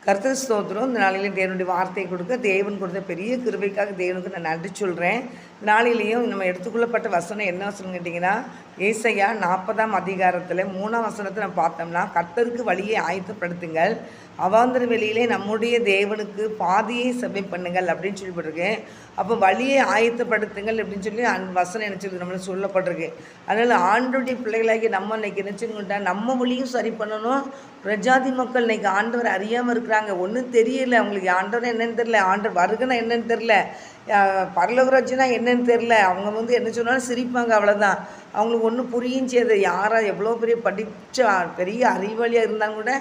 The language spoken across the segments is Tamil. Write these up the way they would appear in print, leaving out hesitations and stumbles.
கர்த்தர் ஸ்தோத்திரம். இந்த நாளிலே தேவனுடைய வார்த்தையை கொடுக்க தேவன் கொடுத்த பெரிய கிருபைக்காக தேவனுக்கு நான் நன்றி சொல்கிறேன். நாளிலேயும் நம்ம எடுத்துக்கொள்ளப்பட்ட வசனம் என்ன வசனம் கேட்டிங்கன்னா, ஏசாயா 40ஆம் அதிகாரத்தில் 3ஆம் வசனத்தை நம்ம பார்த்தோம்னா, கர்த்தருக்கு வழியை ஆயத்தப்படுத்துங்கள், அவாந்தர வெளியிலே நம்முடைய தேவனுக்கு பாதையை செவ்வை பண்ணுங்கள் அப்படின்னு சொல்லப்பட்டிருக்கு. அப்போ வழியை ஆயத்தப்படுத்துங்கள் அப்படின்னு சொல்லி வசனம் நினச்சிருக்கு நம்மளுக்கு சொல்லப்பட்டிருக்கு. அதனால் ஆண்டவருடைய பிள்ளைகளாகி நம்ம இன்னைக்கு நினச்சிக்கிட்டா நம்ம வழியும் சரி பண்ணணும். பிரஜாதி மக்கள் இன்னைக்கு ஆண்டவர் அறியாமல் இருக்கிறாங்க. ஒன்றும் தெரியல அவங்களுக்கு, ஆண்டவர் என்னன்னு தெரியல, ஆண்டவர் வருகனா என்னன்னு தெரில, பரலோகராட்சினா என்னன்னு தெரில. அவங்க என்ன சொன்னாலும் சிரிப்பாங்க, அவ்வளோதான். அவங்களுக்கு ஒன்றும் புரியும் செய்யுது. யாராக எவ்வளோ பெரிய படித்த பெரிய அறிவாளியாக இருந்தாலும் கூட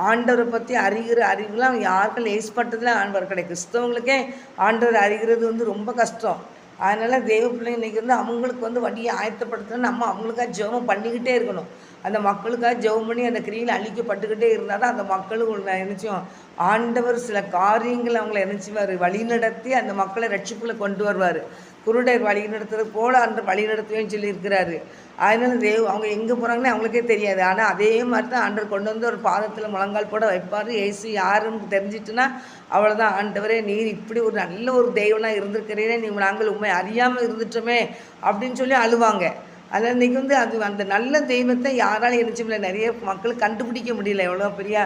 ஆண்டவரை பற்றி அறிகிற அறிவுலாம் யாருக்கும் லேஸ்பட்டதில் ஆண்டவர் கிடையாது. கிறிஸ்தவங்களுக்கே ஆண்டவர் அறிகிறது ரொம்ப கஷ்டம். அதனால் தேவ பிள்ளைங்க இன்றைக்கி அவங்களுக்கு வழியை ஆயத்தப்படுத்தணும். நம்ம அவங்களுக்காக ஜெபம் பண்ணிக்கிட்டே இருக்கணும். அந்த மக்களுக்காக ஜெபம் பண்ணி அந்த கிரியில் அழிக்கப்பட்டுக்கிட்டே இருந்தால் தான் அந்த மக்களுக்கு நினச்சோம் ஆண்டவர் சில காரியங்களை அவங்கள நினச்சிவார், வழி நடத்தி அந்த மக்களை ரட்சிப்புல கொண்டு வருவார். குருடர் வழி நடத்துறது போல அந்த வழி நடத்துவேன்னு சொல்லியிருக்கிறாரு. அதனால அவங்க எங்கே போகிறாங்கன்னு அவங்களுக்கே தெரியாது. ஆனால் அதே மாதிரி தான் ஆண்டவர் கொண்டு ஒரு பாதத்தில் முழங்கால் போட வைப்பார். ஏசு யாருன்னு தெரிஞ்சிட்டுன்னா அவ்வளோதான். ஆண்டவரே, நீர் இப்படி ஒரு நல்ல ஒரு தெய்வனாக இருந்திருக்கிறீரே, நாங்கள் உண்மை அறியாமல் இருந்துட்டோமே அப்படின்னு சொல்லி அழுவாங்க. அதில் இன்றைக்கி அது அந்த நல்ல தெய்வத்தை யாராலும் முடியல, நிறைய மக்களுக்கு கண்டுபிடிக்க முடியல. எவ்வளோ பெரிய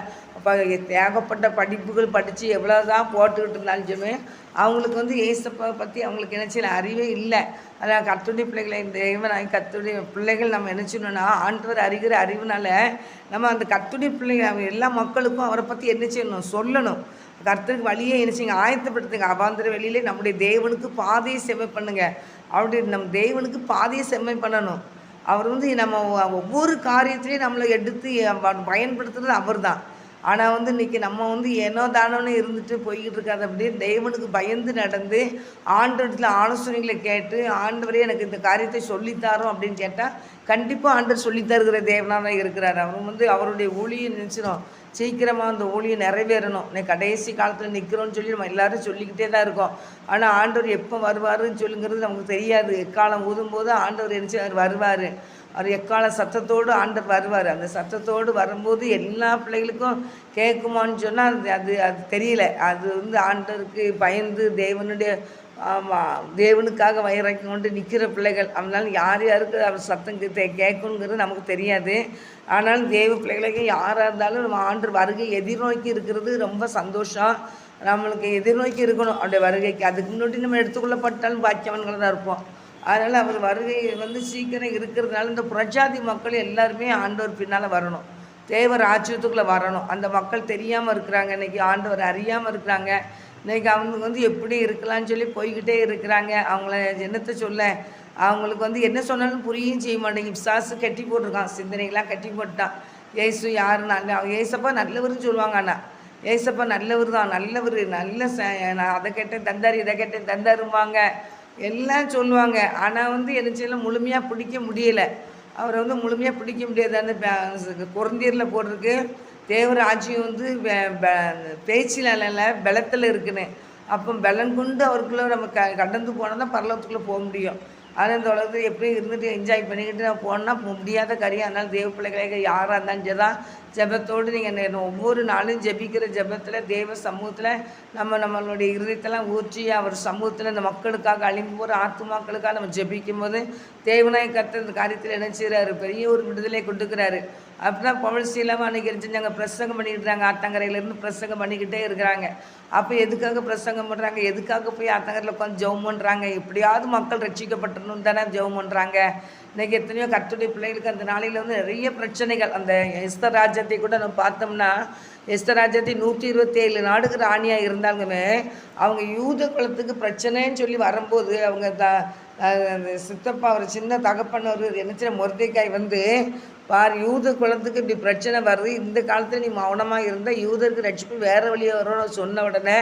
ஏகப்பட்ட படிப்புகள் படித்து எவ்வளோ தான் போட்டுக்கிட்டு இருந்தாலுமே அவங்களுக்கு ஏசப்பா பற்றி அவங்களுக்கு நினச்சில அறிவே இல்லை. அதான் கர்த்தருடைய பிள்ளைகளை தேவனாய் கர்த்தருடைய பிள்ளைகள் நம்ம நினச்சிடணும்னா ஆண்டவர் அறிகிற அறிவுனால நம்ம அந்த கர்த்தருடைய பிள்ளைகள் எல்லா மக்களுக்கும் அவரை பற்றி என்ன செய்யணும், சொல்லணும். கர்த்தருக்கு வழியை நினச்சிங்க ஆயத்தப்படுத்துங்க. அவாந்தர வெளியிலே நம்முடைய தேவனுக்கு பாதையை செம்மை பண்ணுங்க. அப்படி நம்ம தேவனுக்கு பாதையை செம்மை பண்ணணும். அவர் நம்ம ஒவ்வொரு காரியத்திலையும் நம்மளை எடுத்து பயன்படுத்துறது அவர் தான். ஆனால் இன்றைக்கி நம்ம ஏனோ தானோன்னு இருந்துட்டு போய்கிட்டு இருக்காது. அப்படியே தேவனுக்கு பயந்து நடந்து ஆண்டவரத்தில் ஆலோசனைகளை கேட்டு, ஆண்டவரே எனக்கு இந்த காரியத்தை சொல்லித்தாரோம் அப்படின்னு கேட்டால் கண்டிப்பாக ஆண்டவர் சொல்லித்தருகிற தேவனாக தான் இருக்கிறார். அவர் அவருடைய ஊழியை நினச்சிடும் சீக்கிரமாக அந்த ஊழியை நிறைவேறணும். கடைசி காலத்தில் நிற்கிறோன்னு சொல்லி நம்ம எல்லோரும் சொல்லிக்கிட்டே தான் இருக்கோம். ஆனால் ஆண்டவர் எப்போ வருவாருன்னு சொல்லுங்கிறது நமக்கு தெரியாது. எக்காலம் ஊதும்போது ஆண்டவர் நினச்சி வருவார். அவர் எக்கால சத்தத்தோடு ஆண்டவர் வருவார். அந்த சத்தத்தோடு வரும்போது எல்லா பிள்ளைகளுக்கும் கேட்குமான்னு சொன்னால் அது அது தெரியல. அது ஆண்டவருக்கு பயந்து தேவனுக்காக வயிறாக்கி கொண்டு நிற்கிற பிள்ளைகள். அதனால யார் யாருக்கு அவர் சத்தம் கேட்கணுங்கிறது நமக்கு தெரியாது. ஆனால் தேவ பிள்ளைகளுக்கு யாராக இருந்தாலும் நம்ம ஆண்டவர் வருகை எதிர்நோக்கி இருக்கிறது ரொம்ப சந்தோஷம். நம்மளுக்கு எதிர்நோக்கி இருக்கணும் அவருடைய வருகைக்கு. அதுக்கு முன்னாடி நம்ம எடுத்துக்கொள்ளப்பட்டாலும் பாக்கியவன்களை தான் இருப்போம். அதனால் அவர் வருகை சீக்கிரம் இருக்கிறதுனால இந்த புரட்சாதி மக்கள் எல்லாருமே ஆண்டவர் பின்னால் வரணும், தேவ ராஜ்யத்துக்குள்ளே வரணும். அந்த மக்கள் தெரியாமல் இருக்கிறாங்க, இன்றைக்கி ஆண்டவர் அறியாமல் இருக்கிறாங்க. இன்றைக்கி அவங்க எப்படி இருக்கலாம்னு சொல்லி போய்கிட்டே இருக்கிறாங்க. அவங்கள என்னத்தை சொல்ல, அவங்களுக்கு என்ன சொன்னாலும் புரியும் செய்ய மாட்டேங்க. பிசாசு கட்டி போட்டிருக்கான், சிந்தனைகள்லாம் கட்டி போட்டான். ஏசு யார், ஏசப்பா நல்லவர்னு சொல்லுவாங்க. ஆனால் ஏசப்பா நல்லவர் தான், நல்லவர், நான் அதை கேட்டேன் தந்தார், இதை கேட்டேன் தந்தாருவாங்க, எல்லாம் சொல்லுவாங்க. ஆனால் என்ன செய்யலாம், முழுமையாக பிடிக்க முடியலை. அவரை முழுமையாக பிடிக்க முடியாது. அந்த கொரிந்தியரில் போட்டிருக்கு, தேவராஜ்யம் பேச்சில் இல்லை பலத்தில் இருக்குன்னு. அப்போ பலன் கொண்டு அவருக்குள்ளே நம்ம கடந்து போனால் தான் பரலோகத்துக்குள்ளே போக முடியும். ஆனால் இந்த உலகத்தில் எப்படி இருந்துட்டு என்ஜாய் பண்ணிக்கிட்டு நான் போனால் முடியாத காரியம். அதனால் தேவ பிள்ளைகளாக யாராக இருந்தாலும் தான் ஜெபத்தோடு நீங்கள் ஒவ்வொரு நாளும் ஜெபிக்கிற ஜெபத்தில் தேவ சமூகத்தில் நம்மளுடைய இருதயத்தெல்லாம் ஊற்றி அவர் சமூகத்தில் இந்த மக்களுக்காக அழிந்து போகிற ஆத்துமாக்களுக்காக நம்ம ஜெபிக்கும் போது தேவனாய் கர்த்தர் இந்த காரியத்தில் என்ன செய்கிறாரு, பெரிய ஒரு விடுதலை கொடுக்குறாரு. அப்படிதான் பவுல் சீலாவும் அன்றைக்கி செஞ்சாங்க, பிரசங்கம் பண்ணிக்கிட்டாங்க. ஆத்தங்கரையிலேருந்து பிரசங்கம் பண்ணிக்கிட்டே இருக்கிறாங்க. அப்போ எதுக்காக பிரசங்கம் பண்ணுறாங்க, எதுக்காக போய் ஆத்தங்கரையில் உட்காந்து ஜெபம் பண்ணுறாங்க, எப்படியாவது மக்கள் ரட்சிக்கப்பட்டணும் தானே ஜெபம் பண்ணுறாங்க. இன்றைக்கி எத்தனையோ கர்த்தருடைய பிள்ளைகளுக்கு அந்த நாளையில் நிறைய பிரச்சனைகள். அந்த எஸ்தர் ராஜ்யத்தை கூட நம்ம பார்த்தோம்னா, எஸ்தர் ராஜ்யத்தை 127 நாடுக்கு ராணியாக இருந்தாலுமே அவங்க யூத குலத்துக்கு பிரச்சனைன்னு சொல்லி வரும்போது அவங்க சித்தப்பா அவர் சின்ன தகப்பனவர் என்ன மொர்தெக்காய் பார், யூத குலத்துக்கு இப்படி பிரச்சனை வருது, இந்த காலத்தில் நீ மௌனமாக இருந்தால் யூதருக்கு ரட்சிப்பு வேறு வழியாக வரும்னு சொன்ன உடனே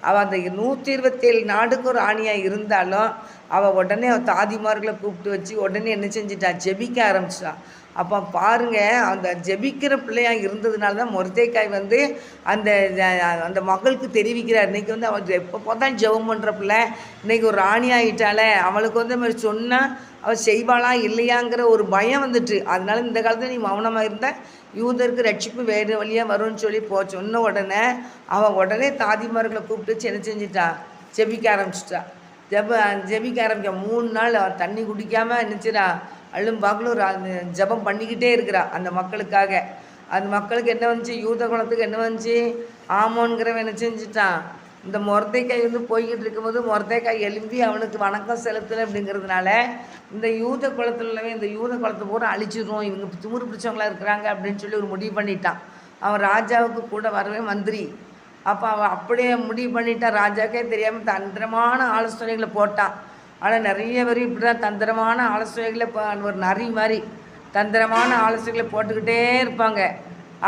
அவள் அந்த 127 நாடுக்கு ஒரு ராணியாக இருந்தாலும் அவள் உடனே தாதிமார்களை கூப்பிட்டு வச்சு உடனே என்ன செஞ்சிட்டா, ஜெபிக்க ஆரம்பிச்சிட்டான். அப்போ பாருங்கள், அந்த ஜெபிக்கிற பிள்ளையாக இருந்ததுனால தான் மொர்தெகாய் வந்து அந்த அந்த மகளுக்கு தெரிவிக்கிறார். இன்றைக்கி வந்து அவள் எப்போ பார்த்தாலும் ஜெபம் பண்ணுற பிள்ளை இன்றைக்கி ஒரு ராணி ஆகிட்டாலே, அவளுக்கு வந்து மாதிரி சொன்னால் அவள் செய்வாளா இல்லையாங்கிற ஒரு பயம் வந்துட்டு. அதனால இந்த காலத்தில் நீ மௌனமாக இருந்தால் யூதருக்கு ரட்சிப்பு வேறு வழியாக வரும்னு சொல்லி சொன்ன உடனே அவள் உடனே தாதிமார்களை கூப்பிட்டு என்ன செஞ்சிட்டா, ஜெபிக்க ஆரம்பிச்சிட்டா. ஜெபிக்க ஆரம்பிக்க 3 நாள் அவள் தண்ணி குடிக்காமல் நினச்சிடா அள்ளும் பாக்கிலும் ஜெபம் பண்ணிக்கிட்டே இருக்கிறா அந்த மக்களுக்காக. அந்த மக்களுக்கு என்ன வந்துச்சு, யூத குலத்துக்கு என்ன வந்துச்சு, ஆமோன்கிறவன் என்ன செஞ்சுட்டான், இந்த மொர்தெகாய் வந்து போய்கிட்டு இருக்கும்போது மொர்தெகாய் எழும்பி அவனுக்கு வணக்கம் செலுத்தலை அப்படிங்கிறதுனால இந்த யூத குலத்தில் உள்ளவே இந்த யூத குலத்தை பூரா அழிச்சிடும், இவங்க திமிரு பிடிச்சவங்களா இருக்கிறாங்க அப்படின்னு சொல்லி ஒரு முடிவு பண்ணிட்டான். அவன் ராஜாவுக்கு கூட வரவே மந்திரி. அப்போ அவன் அப்படியே முடிவு பண்ணிட்டான். ராஜாக்கே தெரியாமல் தந்திரமான ஆலோசனைகளை போட்டான். ஆனால் நிறைய பேர் இப்படி தான் தந்திரமான ஆலோசனைகளை ஒரு நரி மாதிரி தந்திரமான ஆலோசனைகளை போட்டுக்கிட்டே இருப்பாங்க.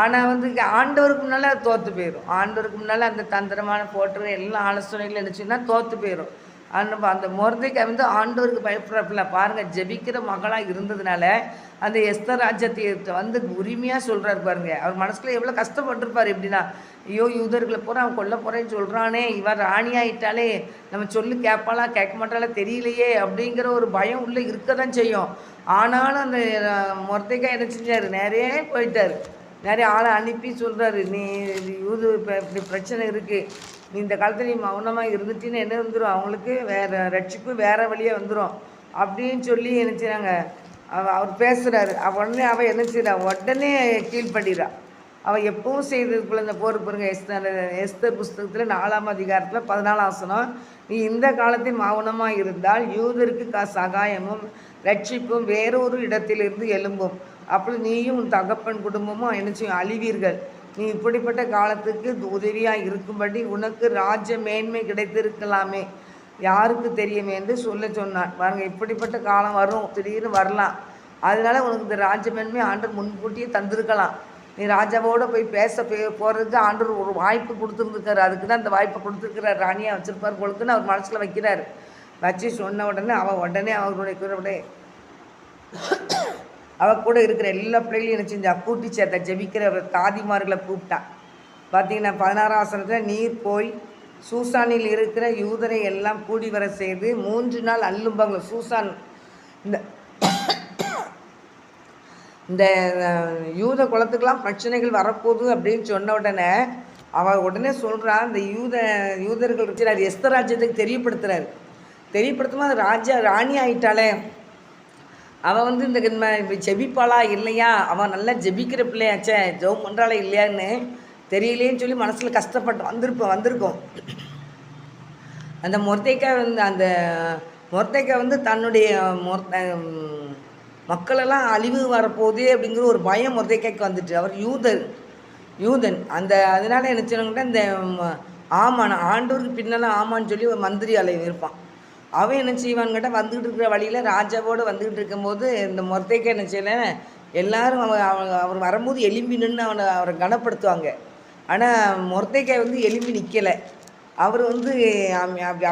ஆனால் வந்து ஆண்டவருக்கு முன்னால் அது தோற்று போயிடும். ஆண்டவருக்கு முன்னால் அந்த தந்திரமான போட்டுற எல்லா ஆலோசனைகளும் நினச்சின்னா தோற்று போயிடும். அந்த மொர்தெகாய் வந்து ஆண்டவருக்கு பயப்படுறப்பில்ல பாருங்கள், ஜெபிக்கிற மகளாக இருந்ததுனால அந்த எஸ்தர் ராஜ்யத்தை வந்து உரிமையாக சொல்கிறார் பாருங்கள். அவர் மனசுக்குள்ள எவ்வளோ கஷ்டப்பட்டிருப்பார். எப்படின்னா, ஐயோ யூதர்களை பூரா அவன் கொல்ல போகிறேன்னு சொல்கிறானே, இவர் ராணியாயிட்டாலே நம்ம சொல்லி கேட்பாளா கேட்க மாட்டாளா தெரியலையே அப்படிங்கிற ஒரு பயம் உள்ளே இருக்க தான் செய்யும். ஆனாலும் அந்த மொர்தெகாய் என்ன செஞ்சார், நிறைய போயிட்டார். நிறைய ஆளை அனுப்பி சொல்கிறாரு, நீ யூது இப்போ இப்படி பிரச்சனை இருக்குது, நீ இந்த காலத்தில் நீ மௌனமாக இருந்துட்டின்னு என்ன வந்துடும், அவங்களுக்கு வேறு ரட்சிப்பு வேறு வழியாக வந்துடும் அப்படின்னு சொல்லி என்ன செய்கிறாங்க. அவர் பேசுகிறாரு. உடனே அவள் என்ன செய்கிறா, உடனே கீழ்படுறா. அவள் எப்பவும் செய்ததுக்குள்ள இந்த போர் பாருங்க, எஸ்தர் புஸ்தகத்தில் 4ஆம் அதிகாரத்தில் 14ஆம் வசனம், நீ இந்த காலத்தில் மௌனமாக இருந்தால் யூதருக்கு சகாயமும் ரட்சிப்பும் வேறொரு இடத்திலிருந்து எழும்பும், அப்படி நீயும் உன் தகப்பன் குடும்பமும் என்ன செய்யும், அழிவீர்கள். நீ இப்படிப்பட்ட காலத்துக்கு உதவியாக இருக்கும்படி உனக்கு ராஜ்ய மேன்மை கிடைத்திருக்கலாமே, யாருக்கு தெரியுமே என்று சொன்னான். பாருங்க, இப்படிப்பட்ட காலம் வரும், திடீர்னு வரலாம். அதனால உனக்கு இந்த ராஜ்ய மேன்மை ஆண்டவர் முன்கூட்டியே தந்திருக்கலாம். நீ ராஜாவோடு போய் போகிறதுக்கு ஆண்டவர் ஒரு வாய்ப்பு கொடுத்துருந்துருக்காரு. அதுக்கு தான் இந்த வாய்ப்பை கொடுத்துருக்கிறார். ராணியாக வச்சுருப்பார் பொழுதுன்னு அவர் மனசில் வைக்கிறார். வச்சு சொன்ன உடனே அவருடைய குரவுடைய அவள் கூட இருக்கிற எல்லா பிள்ளைகளையும் என்ன செஞ்சா, கூட்டி சேர்த்த ஜெபிக்கிற தாதிமார்களை கூப்பிட்டான். பார்த்தீங்கன்னா 16ஆம் வசனத்தில், நீர் போய் சூசானில் இருக்கிற யூதரை எல்லாம் கூடி வர செய்து 3 நாள் அல்லும்பாங்க. சூசான் இந்த யூத குலத்துக்கெல்லாம் பிரச்சனைகள் வரப்போகுது அப்படின்னு சொன்ன உடனே அவள் உடனே சொல்கிறான், இந்த யூதர்கள் இருக்கிறார் எஸ்தர் ராஜ்யத்துக்கு தெரியப்படுத்துகிறார். தெரியப்படுத்தும் அது ராணி ஆகிட்டாலே, அவள் வந்து இந்த ஜெபிப்பாளா இல்லையா, அவன் நல்லா ஜெபிக்கிற பிள்ளையாச்சே, ஜெபம் பண்ணுறாளா இல்லையான்னு தெரியலேன்னு சொல்லி மனசில் கஷ்டப்பட்டு வந்திருக்கோம். அந்த மொர்தெகாய் வந்து தன்னுடைய மக்களெல்லாம் அழிவு வரப்போகுதே அப்படிங்கிற ஒரு பயம் மொர்தெகாய்க்கு வந்துட்டு. அவர் யூதன் அதனால் என்ன சொன்னாங்கன்னா, இந்த ஆண்டவருக்கு பின்னால் ஆமான்னு சொல்லி ஒரு மந்திரி அலைவு இருப்பான். அவன் என்ன செய்வான்னு கேட்டால், வந்துக்கிட்டு இருக்கிற வழியில் ராஜாவோடு வந்துக்கிட்டு இருக்கும்போது இந்த மொர்தெகாய் என்ன செய்யலை, எல்லோரும் அவர் வரும்போது எலும்பி நின்று அவரை கனப்படுத்துவாங்க. ஆனால் மொர்தெகாய் வந்து எலும்பி நிற்கலை. அவர் வந்து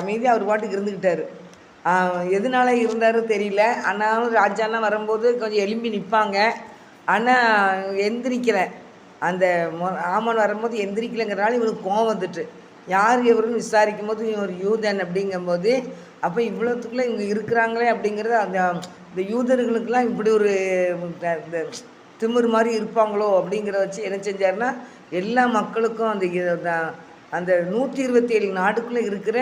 அமைதியாக அவர் பாட்டுக்கு இருந்துக்கிட்டார். எதனால இருந்தார் தெரியல. ஆனாலும் ராஜாலாம் வரும்போது கொஞ்சம் எலும்பி நிற்பாங்க. ஆனால் எந்திரிக்கலை. அந்த ஆமான் வரும்போது எந்திரிக்கலைங்கிறனால இவருக்கு கோவம் வந்துட்டு, யார் எவருன்னு விசாரிக்கும் போது ஒரு யூதன் அப்படிங்கும்போது, அப்போ இவ்வளோத்துக்குள்ளே இவங்க இருக்கிறாங்களே அப்படிங்கிறது இந்த யூதர்களுக்கெல்லாம் இப்படி ஒரு இந்த திமிர் மாதிரி இருப்பாங்களோ அப்படிங்கிறத வச்சு என்ன செஞ்சாருன்னா, எல்லா மக்களுக்கும் அந்த 127 நாடுக்குள்ளே இருக்கிற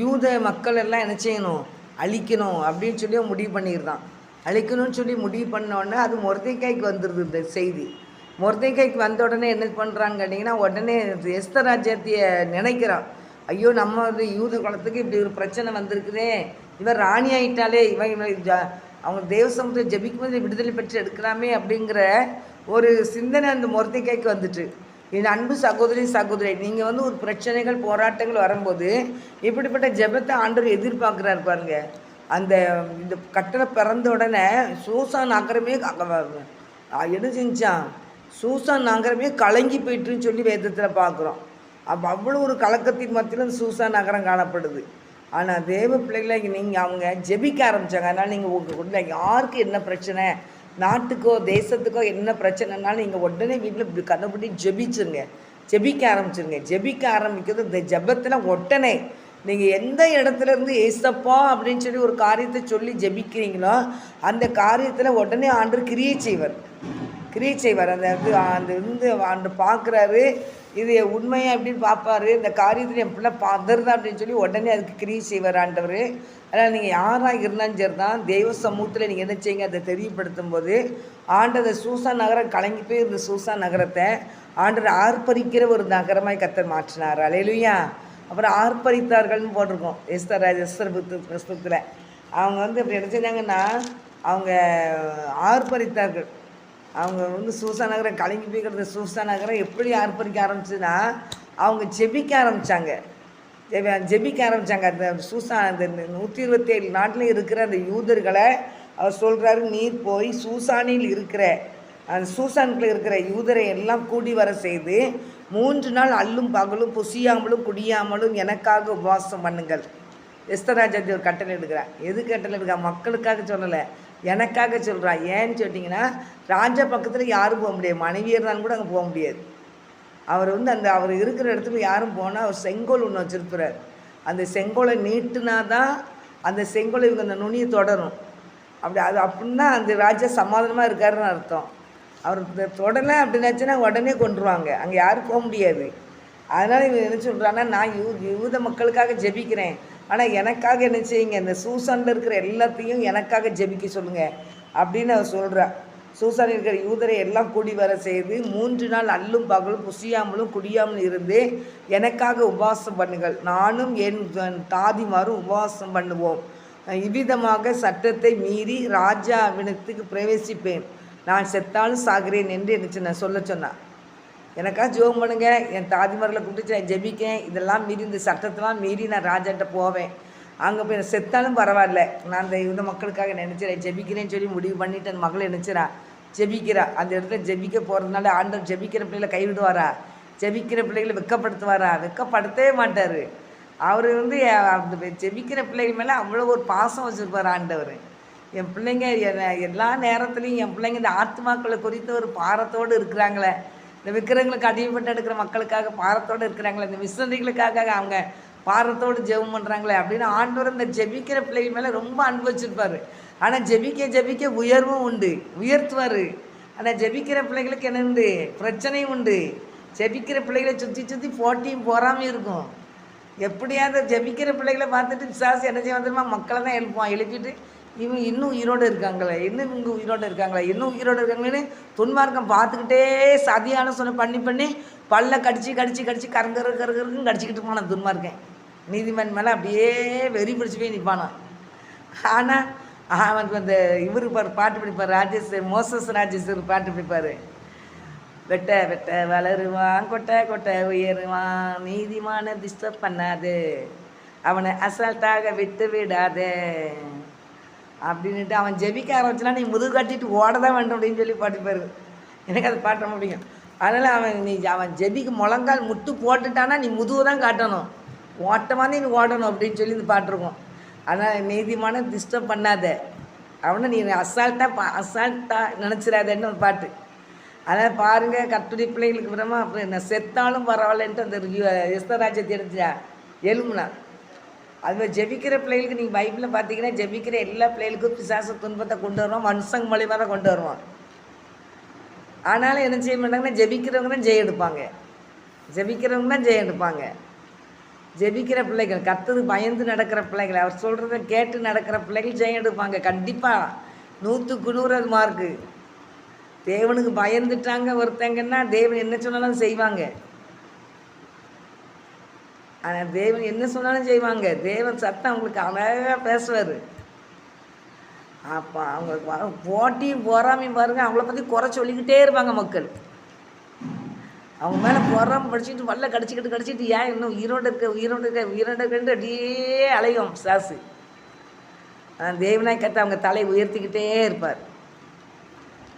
யூத மக்கள் எல்லாம் என்ன செய்யணும், அழிக்கணும் அப்படின்னு சொல்லி முடிவு பண்ணிடுறான். அழிக்கணும்னு சொல்லி முடிவு பண்ணோடனே அது மொர்தெகாய்க்கு வந்துடுது இந்த செய்தி. மொர்தெகாய்க்கு வந்த உடனே என்ன பண்ணுறான்னு கேட்டிங்கன்னா, உடனே எஸ்தர் ராஜ்யத்தையை நினைக்கிறான். ஐயோ, நம்ம வந்து யூத குலத்துக்கு இப்படி ஒரு பிரச்சனை வந்திருக்குதே, இவன் ராணி ஆகிட்டாலே அவங்க தேவ சமூகத்தை ஜெபிக்கும் போது விடுதலை பெற்று எடுக்கலாமே அப்படிங்கிற ஒரு சிந்தனை அந்த மொர்தெகாய்க்கு வந்துட்டு. என் அன்பு சகோதரி நீங்கள் வந்து ஒரு பிரச்சனைகள் போராட்டங்கள் வரும்போது இப்படிப்பட்ட ஜெபத்தை ஆண்டவர் எதிர்பார்க்குறாரு பாருங்க. இந்த கட்டளை பிறந்த உடனே சூசான் நகரமே என்ன செஞ்சான், சூசான் நகரமே கலங்கி போயிட்டுன்னு சொல்லி வேதத்தில் பார்க்குறோம். அப்போ அவ்வளோ ஒரு கலக்கத்தின் மத்தியில் சூசான் நகரம் காணப்படுது. ஆனால் தேவ பிள்ளைகளை அவங்க ஜெபிக்க ஆரம்பித்தாங்க. அதனால் நீங்கள் உங்கள் யாருக்கு என்ன பிரச்சனை, நாட்டுக்கோ தேசத்துக்கோ என்ன பிரச்சனைனாலும் நீங்கள் உடனே வீட்டில் கண்ணப்படி ஜெபிச்சுருங்க, ஜெபிக்க ஆரம்பிச்சுருங்க. ஜெபிக்க ஆரம்பிக்கிறது இந்த ஜெபத்தில் உடனே நீங்கள் எந்த இடத்துல இருந்து ஏசப்பா அப்படின்னு சொல்லி ஒரு காரியத்தை சொல்லி ஜெபிக்கிறீங்களோ அந்த காரியத்தில் உடனே ஆண்டவர் கிரியை செய்வார். அந்த இது அந்த இருந்து ஆண்டு பார்க்குறாரு, இது உண்மையாக அப்படின்னு பார்ப்பாரு. இந்த காரியத்தில் என் பிள்ளை பதறுதா அப்படின்னு சொல்லி உடனே அதுக்கு கிரியை செய்வார் ஆண்டவர். அதனால் நீங்கள் யாராக இருந்தாலும் சரி தான், தெய்வ சமூகத்தில் நீங்கள் என்ன செய்யுங்க, அதை தெரியப்படுத்தும் போது ஆண்டதை சூசா நகரம் கலங்கி போய் இருந்த சூசா நகரத்தை ஆண்டவர் ஆர்ப்பரிக்கிற ஒரு நகரமாய் கர்த்தர் மாற்றினார். அல்லேலூயா. அப்புறம் ஆர்ப்பரித்தார்கள்னு போட்டிருக்கோம் எஸ்தர் புத்தகத்தில். அவங்க வந்து இப்படி என்ன செஞ்சாங்கன்னா, அவங்க ஆர்ப்பரித்தார்கள். அவங்க சூசா நகரம் கலங்கி போய் கிடந்த சூசா நகரம் எப்படி ஆர்ப்பரிக்க ஆரம்பிச்சுன்னா, அவங்க ஜெபிக்க ஆரம்பித்தாங்க. அந்த சூசா அந்த 127 நாட்டில் இருக்கிற அந்த யூதர்களை அவர் சொல்கிறாரு, நீர் போய் சூசானில் இருக்கிற அந்த சூசானுக்குள்ள இருக்கிற யூதரை எல்லாம் கூடி வர செய்து 3 நாள் அல்லும் பகலும் புசியாமலும் குடியாமலும் எனக்காக உபவாசம் பண்ணுங்கள். எஸ்தர் ராஜாத்தி ஒரு கட்டளை எடுக்கிறான். எது கட்டளை எடுக்கிறா? மக்களுக்காக சொல்லலை, எனக்காக சொல்கிறா. ஏன்னு சொல்லிட்டிங்கன்னா, ராஜா பக்கத்தில் யாரும் போக முடியாது, மனைவியர் இருந்தாலும் கூட அங்கே போக முடியாது. அவர் அவர் இருக்கிற இடத்துல யாரும் போனால் அவர் செங்கோல் ஒன்று வச்சுருப்பார். அந்த செங்கோலை நீட்டுனா தான் அந்த செங்கோலை இவங்க அந்த நுனியை தொடரும். அது அப்படின்னா அந்த ராஜா சமாதானமாக இருக்காருன்னு அர்த்தம். அவர் தொடலை அப்படின்னாச்சுன்னா உடனே கொண்டுருவாங்க, அங்கே யாரும் போக முடியாது. அதனால் இவங்க என்ன சொல்கிறான்னா, நான் யூத மக்களுக்காக ஜெபிக்கிறேன், ஆனால் எனக்காக என்ன செய்யுங்க, இந்த சூசானில் இருக்கிற எல்லாத்தையும் எனக்காக ஜெபிக்க சொல்லுங்கள் அப்படின்னு அவர் சொல்கிறார். சூசானில் இருக்கிற யூதரை எல்லாம் கூடி வர செய்து 3 நாள் அல்லும் பகலும் புசியாமலும் குடியாமலும் இருந்து எனக்காக உபவாசம் பண்ணுங்கள், நானும் என் தாதிமாரும் உபவாசம் பண்ணுவோம். இவ்விதமாக சட்டத்தை மீறி ராஜாவினத்துக்கு பிரவேசிப்பேன், நான் செத்தாலும் சாகிறேன் என்று எனக்கு நான் சொல்ல சொன்னான். எனக்காக ஜெபம் பண்ணுங்க, என் தாதிமார்களை கூப்பிட்டு நான் ஜெபிக்கேன், இதெல்லாம் மீறி இந்த சட்டத்தெல்லாம் மீறி நான் ராஜாட்ட போவேன், அங்கே போய் செத்தாலும் பரவாயில்ல, நான் இந்த யூத மக்களுக்காக நினச்சிறேன், ஜெபிக்கிறேன்னு சொல்லி முடிவு பண்ணிவிட்டு அந்த மகளை நினச்சிடா ஜெபிக்கிறா. அந்த இடத்துல ஜெபிக்க போகிறதுனால ஆண்டவர் ஜெபிக்கிற பிள்ளைகளை கைவிடுவாரா? ஜெபிக்கிற பிள்ளைகளை வெக்கப்படுத்துவாரா? வெக்கப்படுத்தவே மாட்டார். அவர் அந்த ஜெபிக்கிற பிள்ளைகள் மேலே அவ்வளோ ஒரு பாசம் வச்சுருப்பார் ஆண்டவர். என் பிள்ளைங்க எல்லா நேரத்துலையும் என் பிள்ளைங்க இந்த ஆத்மாக்களை குறித்த ஒரு பாரத்தோடு இருக்கிறாங்களே, இந்த விக்கிரங்களுக்கு அடிமைப்பட்டு எடுக்கிற மக்களுக்காக பாரத்தோடு இருக்கிறாங்களே, இந்த மிஷனரிகளுக்காக அவங்க பாரத்தோடு ஜெபம் பண்ணுறாங்களே அப்படின்னு ஆண்டவர் இந்த ஜெபிக்கிற பிள்ளைகள் மேலே ரொம்ப அன்பு வச்சுருப்பார். ஆனால் ஜெபிக்க உயர்வும் உண்டு, உயர்த்துவார். ஆனால் ஜெபிக்கிற பிள்ளைகளுக்கு என்ன உண்டு? பிரச்சனையும் உண்டு. ஜெபிக்கிற பிள்ளைகளை சுற்றி போட்டியும் போகாமல் இருக்கும். எப்படியாவது ஜெபிக்கிற பிள்ளைகளை பார்த்துட்டு விசாசி என்ன செய்ய வந்துடுமா, மக்களை தான் எழுப்புவான். எழுப்பிட்டு இவங்க இன்னும் உயிரோடு இருக்காங்களே, இன்னும் இவங்க உயிரோடு இருக்காங்களேன்னு துன்மார்க்கம் பார்த்துக்கிட்டே சதியான பண்ணி பல்ல கடிச்சு கருங்கருக்கும் கடிச்சிக்கிட்டு போனான் துன்மார்க்கன். நீதிமன் மேலே அப்படியே வெறி பிடிச்சி போய் நிற்பானான். ஆனால் அவனுக்கு அந்த இவரு பாட்டு படிப்பார், மோசஸ் ராஜேஸ்வர் பாட்டு படிப்பார். வெட்ட வெட்ட வளருவான், கொட்டை உயருவான், நீதிமான டிஸ்டர்ப் பண்ணாது, அவனை அசால்ட்டாக விட்டு விடாதே அப்படின்ட்டு அவன் ஜெபிக்க ஆரம்பிச்சுனா நீ முதுகு கட்டிட்டு ஓட தான் வேண்டும் அப்படின்னு சொல்லி பாட்டுப்பாரு. எனக்கு அதை பாட்ட முடியும். அதனால் அவன் ஜெபிக்கு முழங்கால் முட்டு போட்டுட்டானா நீ முதுகு தான் காட்டணும், ஓட்டமாக நீ ஓடணும் அப்படின்னு சொல்லி இந்த பாட்டிருக்கோம். அதனால் நீதிமான டிஸ்டர்ப் பண்ணாத, அவனை நீ அசால்ட்டாக நினச்சிடாதேன்னு ஒரு பாட்டு. அதனால் பாருங்கள், கர்த்தருடைய பிள்ளைகளுக்கு விதமாக அப்புறம் என்ன செத்தாலும் பரவாயில்லன்ட்டு அந்த எஸ்தர் ராஜ்யத்தை எடுத்துச்சா எலும்புனா. அதுமாதிரி ஜெபிக்கிற பிள்ளைகளுக்கு நீங்கள் பைபிளில் பார்த்தீங்கன்னா ஜெபிக்கிற எல்லா பிள்ளைகளுக்கும் பிசாசு துன்பத்தை கொண்டு வருவான், மனுஷங்க மூலியமாக தான் கொண்டு வருவான். ஆனாலும் என்ன செய்ய மாட்டாங்கன்னா ஜெபிக்கிறவங்க தான் ஜெயம் எடுப்பாங்க. ஜெபிக்கிற பிள்ளைகள், கர்த்தருக்கு பயந்து நடக்கிற பிள்ளைகள், அவர் சொல்கிறத கேட்டு நடக்கிற பிள்ளைகள் ஜெயம் எடுப்பாங்க. கண்டிப்பாக 100க்கு 100 மார்க்கு. தேவனுக்கு பயந்துட்டாங்க ஒருத்தங்கன்னா தேவன் என்ன சொன்னாலும் செய்வாங்க. ஆனால் தேவன் என்ன சொன்னாலும் செய்வாங்க. தேவன் சத்தம் அவங்களுக்கு அழகாக பேசுவார். அப்போ அவங்க போட்டியும் போராமையும் பாருங்கள், அவங்கள பற்றி குறை சொல்லிக்கிட்டே இருப்பாங்க மக்கள். அவங்க மேலே பொறாம படிச்சுட்டு வல்ல கடிச்சிக்கிட்டு ஏன் இன்னும் உயிரோடு இருக்க அப்படியே அலையும் சாசு. தேவனாய் கத்த அவங்க தலை உயர்த்திக்கிட்டே இருப்பார்.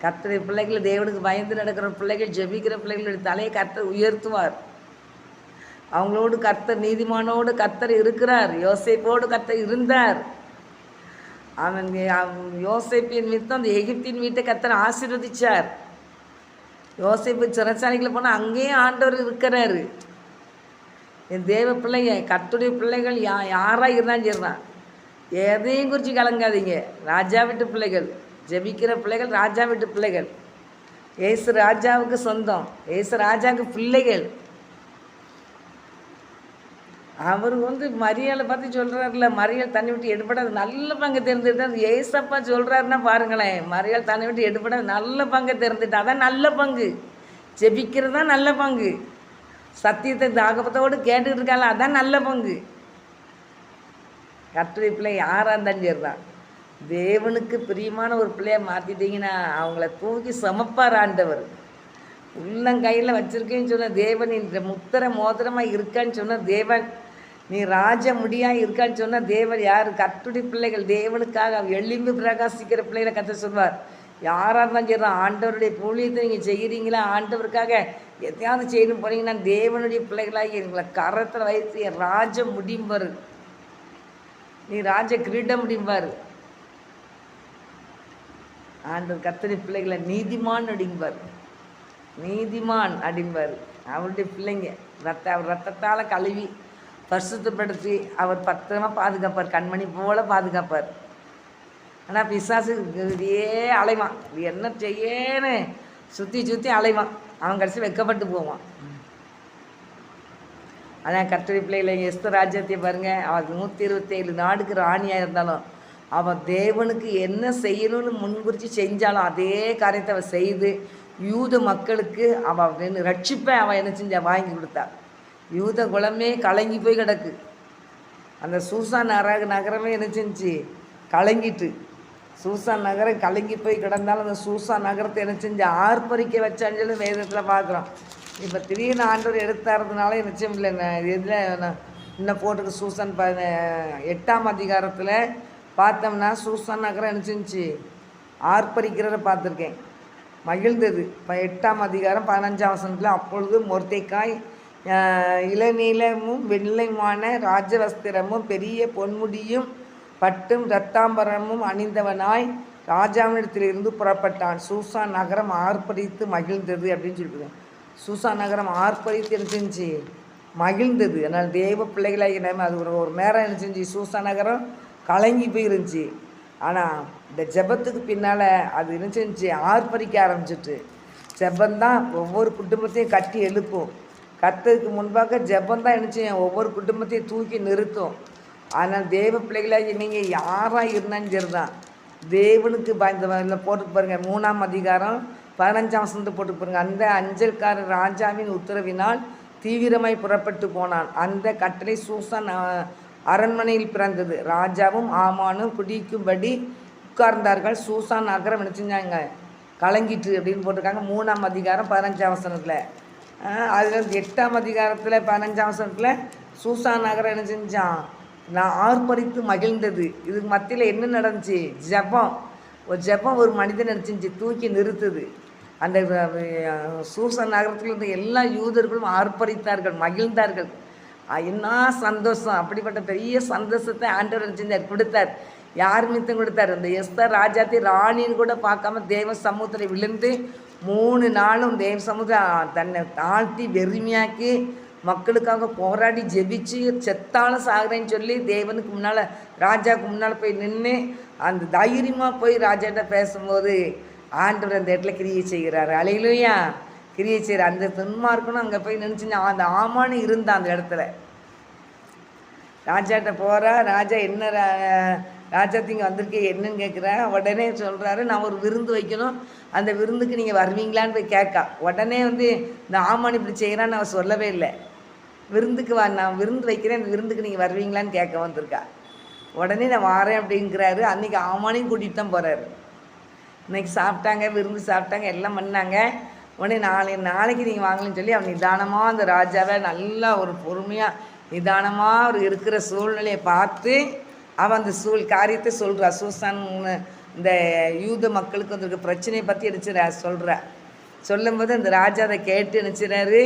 கர்த்தருடைய பிள்ளைகள், தேவனுக்கு பயந்து நடக்கிற பிள்ளைகள், ஜெபிக்கிற பிள்ளைகளுடைய தலையை கர்த்தர் உயர்த்துவார். அவங்களோடு கர்த்தர், நீதிமானோடு கர்த்தர் இருக்கிறார். யோசேப்போடு கர்த்தர் இருந்தார். யோசேப்பின் மீது அந்த எகிப்தின் வீட்டை கர்த்தர் ஆசீர்வதிச்சார். யோசேப்பு சிறைச்சாலைக்குள்ள போனால் அங்கேயும் ஆண்டவர் இருக்கிறாரு. என் தேவ பிள்ளைங்க, கர்த்தருடைய பிள்ளைகள் யாராக இருந்தாலும் சரிதான், எதையும் குறித்து கலங்காதீங்க. ராஜா வீட்டு பிள்ளைகள், ஜெபிக்கிற பிள்ளைகள் ராஜா வீட்டு பிள்ளைகள். ஏசு ராஜாவுக்கு சொந்தம், ஏசு ராஜாவுக்கு பிள்ளைகள். அவர் மரியாதை பார்த்து சொல்கிறாருல, மரியாள் தண்ணி விட்டு எடுபடாது நல்ல பங்கை தெரிஞ்சுட்டு ஏசப்பா சொல்கிறாருன்னா பாருங்களேன். மரியாள் தண்ணி விட்டு எடுபடாது நல்ல பங்கை தெரிஞ்சுட்டு, அதான் நல்ல பங்கு. ஜெபிக்கிறது தான் நல்ல பங்கு. சத்தியத்தை தாகப்பத்தோடு கேட்டுக்கிட்டு இருக்காங்க, அதான் நல்ல பங்கு. கர்த்தருடைய பிள்ளை யாராக இருந்தாலும் சரி தான், தேவனுக்கு பிரியமான ஒரு பிள்ளையை மாற்றிட்டீங்கன்னா அவங்கள தூக்கி சமப்பார் ஆண்டவர். உள்ளங்கையில் வச்சுருக்கேன்னு சொன்ன தேவன், இந்த முத்திரை மோதிரமாக இருக்கான்னு சொன்ன தேவன், நீ ராஜ முடியாக இருக்கான்னு சொன்ன தேவன் யார்? கர்த்தருடைய பிள்ளைகள். தேவனுக்காக எளிம்பு பிரகாசிக்கிற பிள்ளைகளை கர்த்தர் சொல்வார். யாராக இருந்தாலும் சரி, ஆண்டவருடைய ஊழியத்தை நீங்கள் செய்கிறீங்களா, ஆண்டவருக்காக எதையாவது செய்யணும் போனீங்கன்னா தேவனுடைய பிள்ளைகளாகி எங்களை கரத்தில் வைத்து என் ராஜ முடியும்பார், நீ ராஜ கிரீட முடியும்பார். ஆண்டவர் கர்த்தருடைய பிள்ளைகளை நீதிமான் அப்படிம்பார், நீதிமான் அப்படிம்பார். அவருடைய பிள்ளைங்க அவர் ரத்தத்தால் கழுவி பரிசுத்தப்படுத்தி அவர் பத்திரமாக பாதுகாப்பார், கண்மணி போல பாதுகாப்பார். ஆனால் பிசாசு இதே அலைவான், இது என்ன செய்யன்னு சுற்றி சுற்றி அலைவான், அவன் கடைசி வெக்கப்பட்டு போவான். அதான் கர்த்தருடைய பிள்ளைகளை எஸ்தர் ராஜ்யத்தை பாருங்கள், அவள் 127 நாடுக்கு ராணியாக இருந்தாலும் அவள் தேவனுக்கு என்ன செய்யணும்னு முன்குறித்து செஞ்சாலும் அதே காரியத்தை அவள் செய்து யூத மக்களுக்கு அவள் ரட்சிப்பை அவள் என்ன செஞ்சா வாங்கி கொடுத்தா. யூத குலமே கலங்கி போய் கிடக்கு. அந்த சூசான் நகரமே என்ன செஞ்சு கலங்கிட்டு, சூசான் நகரம் கலங்கி போய் கிடந்தாலும் அந்த சூசான் நகரத்தை என்ன செஞ்சு ஆர்ப்பரிக்க வச்சான்னு சொல்லி வேதத்தில் பார்க்குறோம். இப்போ திடீர்னு ஆண்டவர் எடுத்தாரதுனால என்ன செய்ய முடியல. இதில் இன்னும் போட்டுக்கு சூசான் 8ஆம் அதிகாரத்தில் பார்த்தோம்னா சூசான் நகரம் என்ன செஞ்சு ஆர்ப்பரிக்கிறத பார்த்துருக்கேன், மகிழ்ந்தது. 8ஆம் அதிகாரம் 15ஆம் வசனத்தில், அப்பொழுது மொர்தெக்காய் இளநீலமும் வெள்ளையுமான ராஜவஸ்திரமும் பெரிய பொன்முடியும் பட்டும் இரத்தாம்பரமும் அணிந்தவனாய் ராஜாவினிடத்திலிருந்து புறப்பட்டான். சூசான் நகரம் ஆர்ப்பரித்து மகிழ்ந்தது அப்படின்னு சொல்லியிருக்கேன். சூசான் நகரம் ஆர்ப்பரித்து என்ன செஞ்சு மகிழ்ந்தது. அதனால் தேவ பிள்ளைகளாகி நம்ம அது ஒரு நேரம் என்ன செஞ்சு சூசான் நகரம் கலங்கி போயிருந்துச்சு. ஆனால் இந்த ஜெபத்துக்கு பின்னால் அது என்ன செஞ்சு ஆர்ப்பரிக்க ஆரம்பிச்சிட்டு. ஜெபந்தான் ஒவ்வொரு குடும்பத்தையும் கட்டி எழுப்பும். கர்த்தருக்கு முன்பாக ஜெபந்தான் என்ன செய்யும் ஒவ்வொரு குடும்பத்தையும் தூக்கி நிறுத்தும். ஆனால் தேவ பிள்ளைகளாகி நீங்கள் யாராக இருந்தாலும் சரி தான், தேவனுக்கு பயந்த போட்டு பாருங்கள். 3ஆம் அதிகாரம் 15ஆம் வசனத்தை போட்டு பாருங்கள். அந்த அஞ்சல்காரர் ராஜாவின் உத்தரவினால் தீவிரமாய் புறப்பட்டு போனான். அந்த கட்டளை சூசான் அரண்மனையில் பிறந்தது. ராஜாவும் ஆமானும் குடிக்கும்படி உட்கார்ந்தார்கள். சூசான் நகரம் என்ன செஞ்சாங்க கலங்கிட்டு அப்படின்னு போட்டிருக்காங்க 3ஆம் அதிகாரம் 15ஆம் வசனத்தில். அதில் 8ஆம் அதிகாரத்தில் 15ஆம் வசனத்தில் சூசான் நகரம் என்ன செஞ்சான் நான் ஆர்ப்பரித்து மகிழ்ந்தது. இதுக்கு மத்தியில் என்ன நடந்துச்சு? ஜெபம். ஒரு ஜெபம் ஒரு மனிதன் நினச்சிச்சு தூக்கி நிறுத்துது. அந்த சூசான் நகரத்தில் இருந்த எல்லா யூதர்களும் ஆர்ப்பரித்தார்கள், மகிழ்ந்தார்கள். என்ன சந்தோஷம்! அப்படிப்பட்ட பெரிய சந்தோஷத்தை ஆண்டவர் செஞ்சார், கொடுத்தார். யார் மித்தம் கொடுத்தார்? இந்த எஸ்தர் ராஜாத்தி ராணின்னு கூட பார்க்காம தேவ சமூகத்தில் விழுந்து 3 நாளும் தேவ சமூகம் தன்னை தாழ்த்தி வெறுமையாக்கி மக்களுக்காக போராடி ஜெபிச்சு செத்தாலும் சாகுறேன்னு சொல்லி தேவனுக்கு முன்னால் ராஜாவுக்கு முன்னால் போய் நின்று அந்த தைரியமாக போய் ராஜாட்ட பேசும்போது ஆண்டவர் அந்த இடத்துல கிரியை செய்கிறாரு. அலையிலையா கிரியை செய்கிற அந்த துன்மார்க்கணும் அங்கே போய் நினச்சிங்க. அந்த ஆமான்னு இருந்தான் அந்த இடத்துல. ராஜாட்ட போகிறா. ராஜா என்ன ராஜாத்திங்க வந்திருக்கே என்னன்னு கேட்குறா. உடனே சொல்கிறாரு நான் ஒரு விருந்து வைக்கணும், அந்த விருந்துக்கு நீங்கள் வருவீங்களான்னு போய் கேட்கா. உடனே இந்த ஆமான் இப்படி செய்கிறான்னு அவன் சொல்லவே இல்லை. விருந்துக்கு நான் விருந்து வைக்கிறேன், இந்த விருந்துக்கு நீங்கள் வருவீங்களான்னு கேட்க வந்திருக்கா. உடனே நான் வாரேன் அப்படிங்கிறாரு. அன்றைக்கி ஆமானையும் கூட்டிகிட்டு தான் போகிறாரு. இன்றைக்கி சாப்பிட்டாங்க, விருந்து சாப்பிட்டாங்க, எல்லாம் பண்ணாங்க. உடனே நாளைக்கு நீங்கள் வாங்கலன்னு சொல்லி அவன் நிதானமாக அந்த ராஜாவை நல்லா ஒரு பொறுமையாக நிதானமாக ஒரு இருக்கிற சூழ்நிலையை பார்த்து அவன் அந்த காரியத்தை சொல்கிறா. சூசான் இந்த யூத மக்களுக்கு வந்திருக்க பிரச்சனையை பற்றி சொல்கிறா. சொல்லும்போது அந்த ராஜா அதை கேட்டு நினச்சிறாரு.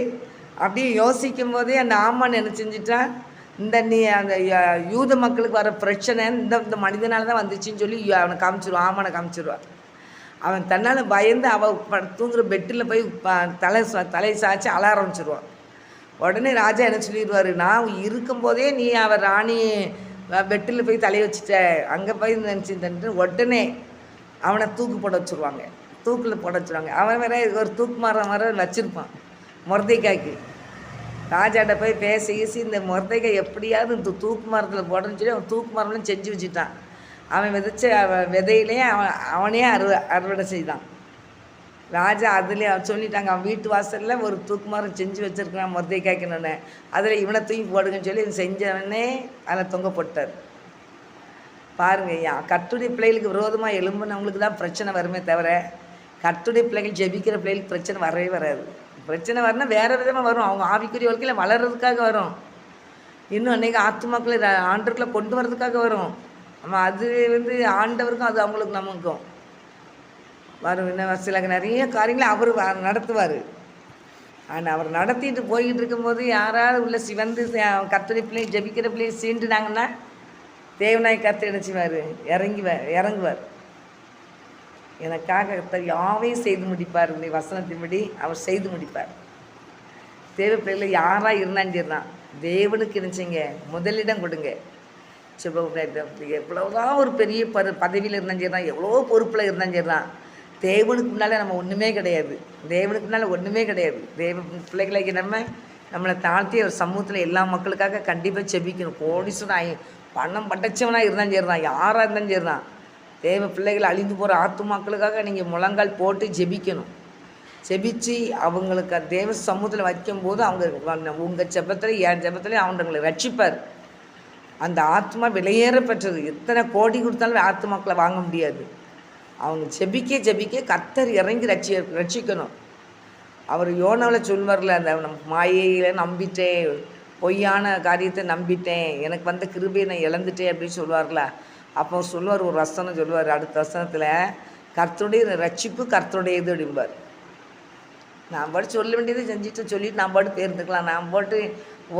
அப்படியே யோசிக்கும் போதே அந்த ஆமான் என்ன செஞ்சிட்டான், நீ அந்த யூத மக்களுக்கு வர பிரச்சனை இந்த மனிதனால தான் வந்துச்சுன்னு சொல்லி அவனை காமிச்சிருவான், ஆமானை காமிச்சிருவான். அவன் தன்னால் பயந்து அவள் தூங்குற பெட்டில் போய் தலை சாய்ச்சி அழ ஆரம்பிச்சிருவான். உடனே ராஜா என்ன சொல்லிடுவார், நான் இருக்கும்போதே நீ அவள் ராணி பெட்டில் போய் தலையை வச்சுட்ட, அங்கே போய் நினச்சிட்டு உடனே அவனை தூக்கு போட வச்சுருவாங்க, தூக்கில் போட வச்சுருவாங்க. அவன் வேற ஒரு தூக்கு மரம் வச்சுருப்பான் மொர்தெக்காய்க்கு. ராஜாட்ட போய் பேசி இந்த மொர்தெக்காய் எப்படியாவது இந்த தூக்கு மரத்தில் போடணும்னு சொல்லி அவன் தூக்கு மரம்லாம் செஞ்சு வச்சுட்டான். அவன் விதைச்ச விதையிலேயே அவனே அறுவடை செய்தான். ராஜா அதுலேயே சொல்லிட்டாங்க, அவன் வீட்டு வாசலில் ஒரு தூக்கு மரம் செஞ்சு வச்சுருக்கான் மொர்தெக்காய்க்குன்னு, அதில் இவனை தூக்கி போடுங்கன்னு சொல்லி இவன் செஞ்சவனே அதில் தொங்க போட்டார். பாருங்க, கர்த்தருடைய பிள்ளைகளுக்கு விரோதமாக எழும்புனவங்களுக்கு தான் பிரச்சனை வருமே தவிர கர்த்தருடைய பிள்ளைகள் ஜெபிக்கிற பிள்ளைகளுக்கு பிரச்சனை வரவே வராது. பிரச்சனை வரனா வேறு விதமாக வரும், அவங்க ஆவிக்குரிய வாழ்க்கையில் வளர்கிறதுக்காக வரும், இன்னும் அன்றைக்கி ஆத்துமாக்களை ஆண்டவர்களை கொண்டு வர்றதுக்காக வரும். நம்ம அது ஆண்டவருக்கும் அது அவங்களுக்கு நமக்கும் வரும். இன்னும் சில நிறைய காரியங்களை அவர் நடத்துவார். ஆனால் அவர் நடத்திட்டு போய்கிட்டு இருக்கும்போது யாராவது உள்ள சிவந்து கர்த்தருடைய பிள்ளை ஜெபிக்கிற பிள்ளையை சீண்டுனாங்கன்னா தேவனாய் கர்த்தர் என்ன செய்வார், இறங்குவார். எனக்காக கர்த்தர் யாவையும் செய்து முடிப்பார். இந்த வசனத்தின்படி அவர் செய்து முடிப்பார். தேவ பிள்ளைகளை யாராக இருந்தான்னு சரிதான், தேவனுக்கு நினச்சிங்க முதலிடம் கொடுங்க. எவ்வளோதான் ஒரு பெரிய பதவியில் இருந்தாலும் சரி தான், எவ்வளோ பொறுப்பில் இருந்தாலும் சரி தான், தேவனுக்கு முன்னால் நம்ம ஒன்றுமே கிடையாது. தேவனுக்கு முன்னால் ஒன்றுமே கிடையாது. தேவ பிள்ளைகளுக்கு நம்மளை தாழ்த்தி ஒரு சமூகத்தில் எல்லா மக்களுக்காக கண்டிப்பாக செபிக்கணும். கோடீஸ்வரன் பணம் படைச்சவனாக இருந்தாலும் சரி தான், யாராக இருந்தாலும் சரி தான், தேவ பிள்ளைகள் அழிந்து போகிற ஆத்துமாக்களுக்காக நீங்கள் முழங்கால் போட்டு ஜெபிக்கணும். ஜெபிச்சு அவங்களுக்கு தேவ சமூகத்தில் வைக்கும்போது அவங்க உங்கள் ஜெபத்தில் என் ஜெபத்தில் அவங்களை ரட்சிப்பார். அந்த ஆத்மா விலையேற பெற்றது. எத்தனை கோடி கொடுத்தாலும் ஆத்மாக்களை வாங்க முடியாது. அவங்க ஜெபிக்க கர்த்தர் இறங்கி ரட்சிக்கணும். அவர் யோனாவில் சொல்வார்ல, அந்த மாயையில் நம்பிட்டேன், பொய்யான காரியத்தை நம்பிட்டேன், எனக்கு வந்த கிருபையை நான் இழந்துட்டேன் அப்படின்னு சொல்லுவார்ல. அப்போ சொல்லுவார், ஒரு வசனம் சொல்லுவார், அடுத்த வசனத்தில் கர்த்தருடைய ரட்சிப்பு கர்த்தருடைய இது அப்படிம்பார். நான் பாட்டு சொல்ல வேண்டியது செஞ்சுட்டு சொல்லிவிட்டு நான் பாட்டு பேர்ந்துக்கலாம். நான் போட்டு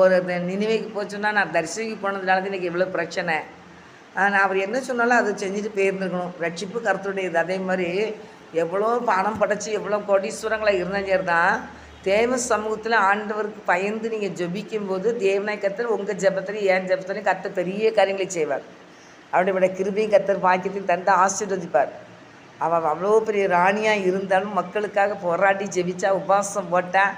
ஒரு நினைவைக்கு போச்சோன்னா நான் தரிசனிக்கு போனதுனால தான் இன்றைக்கி இவ்வளோ பிரச்சனை. நான் அவர் என்ன சொன்னாலும் அதை செஞ்சுட்டு போயிருந்துருக்கணும். ரட்சிப்பு கர்த்தருடையது. அதே மாதிரி எவ்வளோ பணம் படைச்சி எவ்வளோ கோடீஸ்வரங்களாக இருந்தாலும் தான் தேவ சமூகத்தில் ஆண்டவருக்கு பயந்து நீங்கள் ஜெபிக்கும்போது தேவனாய் கர்த்தர் உங்கள் ஜெபத்திலையும் என் ஜெபத்திலையும் கர்த்தர் பெரிய காரியங்களை செய்வார். அப்படிப்பட்ட கிருபையும் கர்த்தர் பாக்கியத்தையும் தந்து ஆசீர்வதிப்பார். அவள் அவ்வளோ பெரிய ராணியாக இருந்தாலும் மக்களுக்காக போராடி ஜெபிச்சா, உபவாசம் போட்டால்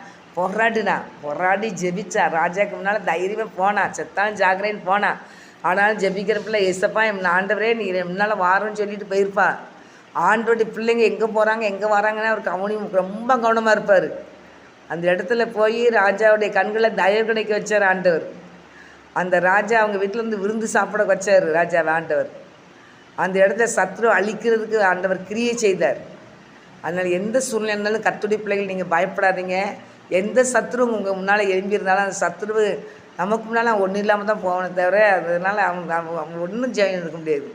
போராடி ஜெபிச்சா. ராஜாவுக்கு முன்னால் தைரியமாக போனான், செத்தாலும் ஜாக்கிரதைன்னு போனான். ஆனாலும் ஜெபிக்கிறப்பில்ல ஏசப்பா என் ஆண்டவரே நீ முன்னால் வாரோன்னு சொல்லிட்டு போயிருப்பா. ஆண்டோடைய பிள்ளைங்க எங்கே போகிறாங்க எங்கே வராங்கன்னா அவர் ரொம்ப கவனமாக இருப்பார். அந்த இடத்துல போய் ராஜாவுடைய கண்களை தயவு கிடைக்க வச்சார் ஆண்டவர். அந்த ராஜா அவங்க வீட்டிலேருந்து விருந்து சாப்பிட வச்சார் ராஜாவை ஆண்டவர். அந்த இடத்துல சத்ரு அழிக்கிறதுக்கு ஆண்டவர் கிரியை செய்தார். அதனால் எந்த சூழ்நிலை இருந்தாலும் கர்த்தருடைய பிள்ளைகள் நீங்கள் பயப்படாதீங்க. எந்த சத்ருவும் உங்கள் முன்னால் எழும்பியிருந்தாலும் அந்த சத்ருவு நமக்கு முன்னால் ஒன்றும் இல்லாமல் தான் போகணும் தவிர அதனால் அவங்க ஒன்றும் ஜெயம் இருக்க முடியாது.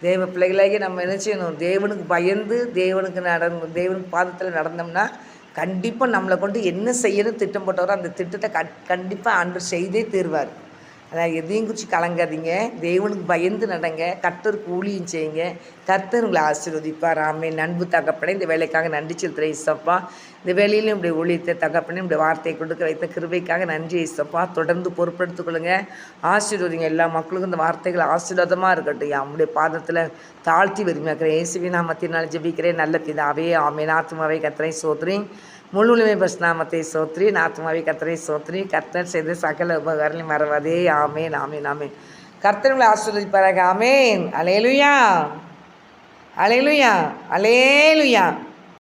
தேவ பிள்ளைகளாகி நம்ம என்ன செய்யணும், தேவனுக்கு பயந்து தேவனுக்கு பாதத்தில் நடந்தோம்னா கண்டிப்பாக நம்மளை கொண்டு என்ன செய்யணும் திட்டம் போட்டவரோ அந்த திட்டத்தை கண்டிப்பாக ஆண்டவர் செய்தே தீர்வார். அதாவது எதையும் குறித்து கலங்காதீங்க, தேவனுக்கு பயந்து நடங்க, கர்த்தருக்கு ஊழியம் செய்யுங்க, கர்த்தர் உங்களை ஆசீர்வதிப்பார். ஆமென். அன்பு தகப்பனே, இந்த வேலைக்காக நன்றி செலுத்துகிறேன் இயேசப்பா. இந்த வேலையிலும் இப்படி ஊழியத்தை தகப்பனே இப்படி வார்த்தையை கொடுக்க வைத்த கிருபைக்காக நன்றி இயேசப்பா. தொடர்ந்து பொறுப்பெடுத்துக் கொள்ளுங்க, ஆசீர்வதிங்க. எல்லா மக்களுக்கும் இந்த வார்த்தைகள் ஆசீர்வாதமாக இருக்கட்டும். நம்முடைய பாதத்தில் தாழ்த்தி விரும்பிக்கிறேன். இயேசுவின் நாமத்தினால் ஜெபிக்கிறேன் நல்ல பிதாவே. ஆமென். ஆத்துமாவை கர்த்தரை சோத்ரி, முழுமை பஸ்நாமத்தை சோத்ரி, ஆத்துமாவை கர்த்தரை சோத்ரி. கர்த்தர் செய்த சகல உபகாரங்களையும் மறவாதே. ஆமேன் ஆமேன் ஆமேன். கர்த்தர்களை ஆசீர்வதிப்பாராக. ஆமேன். அல்லேலூயா அல்லேலூயா அல்லேலூயா.